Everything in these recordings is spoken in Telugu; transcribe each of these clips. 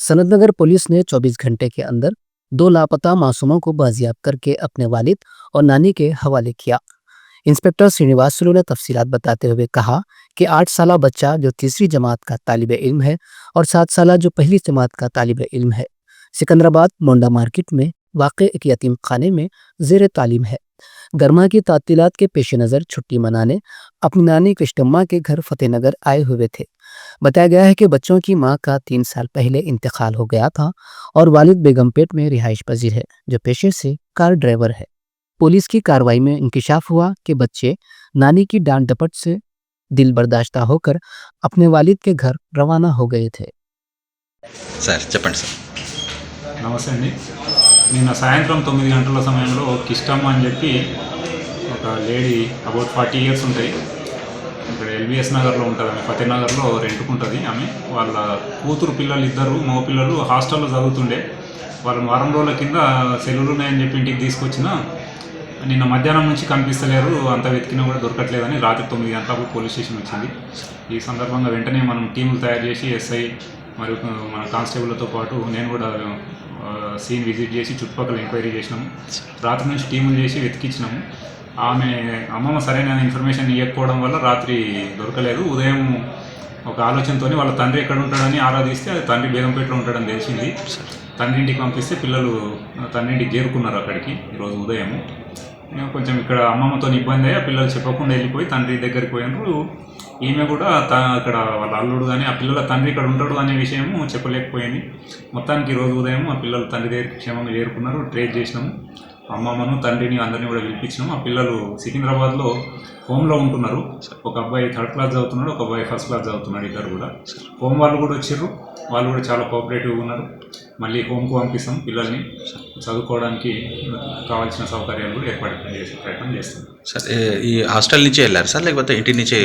सनतनगर पुलिस ने 24 घंटे के अंदर 2 लापता मासूमों को बाजियाब करके अपने वालिद और नानी के हवाले किया। इंस्पेक्टर श्रीनिवासुलु ने तफसीलात बताते हुए कहा कि 8 साला बच्चा जो तीसरी जमात का तालिब इल्म है और 7 साला जो पहली जमात का तालिब इल्म है, सिकंदराबाद मोंडा मार्केट में वाक़ एक यतीम खाने में ज़ेर तालीम है। गर्मा की तातीलात के पेश नज़र छुट्टी मनाने अपनी नानी कृष्णम्मा के घर फतेहनगर आए हुए थे। बताया गया है कि बच्चों की मां का 3 साल पहले इंतकाल हो गया था और वालिद बेगमपेट में रिहाइश पजीर है, जो पेशे से कार ड्राइवर है। पुलिस की कार्रवाई में इंकिशाफ हुआ कि बच्चे नानी की डांट डपट से दिल बर्दाश्ता होकर अपने वालिद के घर रवाना हो गए थे। సార్ చెప్పండి సార్. నమస్తే అండి. నిన్న సాయంత్రం 9 గంటల సమయంలో కిష్టమ్మ అని చెప్పి ఒక లేడీ అబౌట్ 40 ఇయర్స్ ఉంటాయి. ఇక్కడ ఎల్బిఎస్ నగర్లో ఉంటుంది. ఆమె ఫతేనగర్లో రెంట్కుంటుంది. ఆమె వాళ్ళ కూతురు పిల్లలు ఇద్దరు మగపిల్లలు హాస్టల్లో చదువుతుండే. వాళ్ళు వారం రోజుల కింద సెలవులు ఉన్నాయని చెప్పి ఇంటికి తీసుకొచ్చిన నిన్న మధ్యాహ్నం నుంచి కనిపిస్తలేరు. అంత వెతికినా కూడా దొరకట్లేదని రాత్రి 9 గంటలకు పోలీస్ స్టేషన్ వచ్చింది. ఈ సందర్భంగా వెంటనే మనం టీములు తయారు చేసి ఎస్ఐ మరియు మన కానిస్టేబుల్తో పాటు నేను కూడా సీన్ విజిట్ చేసి చుట్టుపక్కల ఎంక్వైరీ చేసినాము. రాత్రి నుంచి టీములు చేసి వెతికించినాము. ఆమె అమ్మమ్మ సరైన ఇన్ఫర్మేషన్ ఇవ్వకపోవడం వల్ల రాత్రి దొరకలేదు. ఉదయం ఒక ఆలోచనతో వాళ్ళ తండ్రి ఎక్కడ ఉంటాడని ఆరాధిస్తే తండ్రి బేగంపేటలో ఉంటాడని తెలిసింది. తండ్రి ఇంటికి పంపిస్తే పిల్లలు తండ్రి ఇంటికి చేరుకున్నారు అక్కడికి ఈరోజు ఉదయం. కొంచెం ఇక్కడ అమ్మమ్మతో ఇబ్బంది అయ్యి పిల్లలు చెప్పకుండా వెళ్ళిపోయి తండ్రి దగ్గరికి పోయినారు. ఈమె కూడా అక్కడ వాళ్ళ అల్లుడు కానీ ఆ పిల్లల తండ్రి ఇక్కడ ఉంటాడు అనే విషయము చెప్పలేకపోయింది. మొత్తానికి ఈరోజు ఉదయం ఆ పిల్లలు తండ్రి దగ్గరికి క్షేమంగా చేరుకున్నారు. ట్రేస్ చేసినాము. అమ్మమ్మను తండ్రిని అందరినీ కూడా పిలిపించినాము. ఆ పిల్లలు సికింద్రాబాద్లో హోమ్లో ఉంటున్నారు. ఒక అబ్బాయి 3rd క్లాస్ చదువుతున్నాడు, ఒక అబ్బాయి 1st క్లాస్ చదువుతున్నాడు. ఇద్దరు కూడా హోమ్ వాళ్ళు కూడా వచ్చారు. వాళ్ళు కూడా చాలా కోఆపరేటివ్గా ఉన్నారు. మళ్ళీ హోమ్కు పంపిస్తాం. పిల్లల్ని చదువుకోవడానికి కావాల్సిన సౌకర్యాలు కూడా ఏర్పాటు చేసే ప్రయత్నం చేస్తాం. సార్ ఈ హాస్టల్ నుంచే వెళ్ళారు సార్, లేకపోతే ఇంటి నుంచే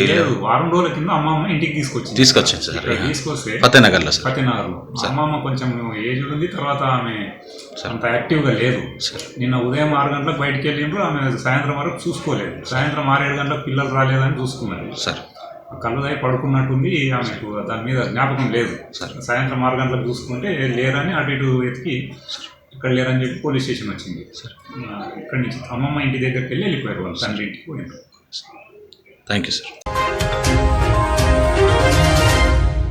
వారం రోజుల కింద అమ్మమ్మ ఇంటికి తీసుకొచ్చారు సార్. తీసుకొస్తే ఫతేనగర్లో సార్. ఫతేనగర్లో అమ్మమ్మ కొంచెం ఏజ్డ్ ఉంది. తర్వాత ఆమె అంత యాక్టివ్గా లేదు. నిన్న ఉదయం 6 గంటలకు బయటికి వెళ్ళిండ్రు. ఆమె సాయంత్రం వరకు చూసుకోలేదు. సాయంత్రం 6-7 గంటలకు పిల్లలు రాలేదని చూసుకున్నారు సార్. కళ్ళు దాయి పడుకున్నట్టుంది. ఆమెకు దాని మీద జ్ఞాపకం లేదు సార్. సాయంత్రం 6 గంటలకు చూసుకుంటే లేరని అటు ఇటు వెతికి ఇక్కడ లేరని చెప్పి పోలీస్ స్టేషన్ వచ్చింది సార్. ఇక్కడి నుంచి అమ్మమ్మ ఇంటి దగ్గరికి వెళ్ళిపోయారు. వాళ్ళు తండ్రి ఇంటికి పోయినారు. Thank you sir.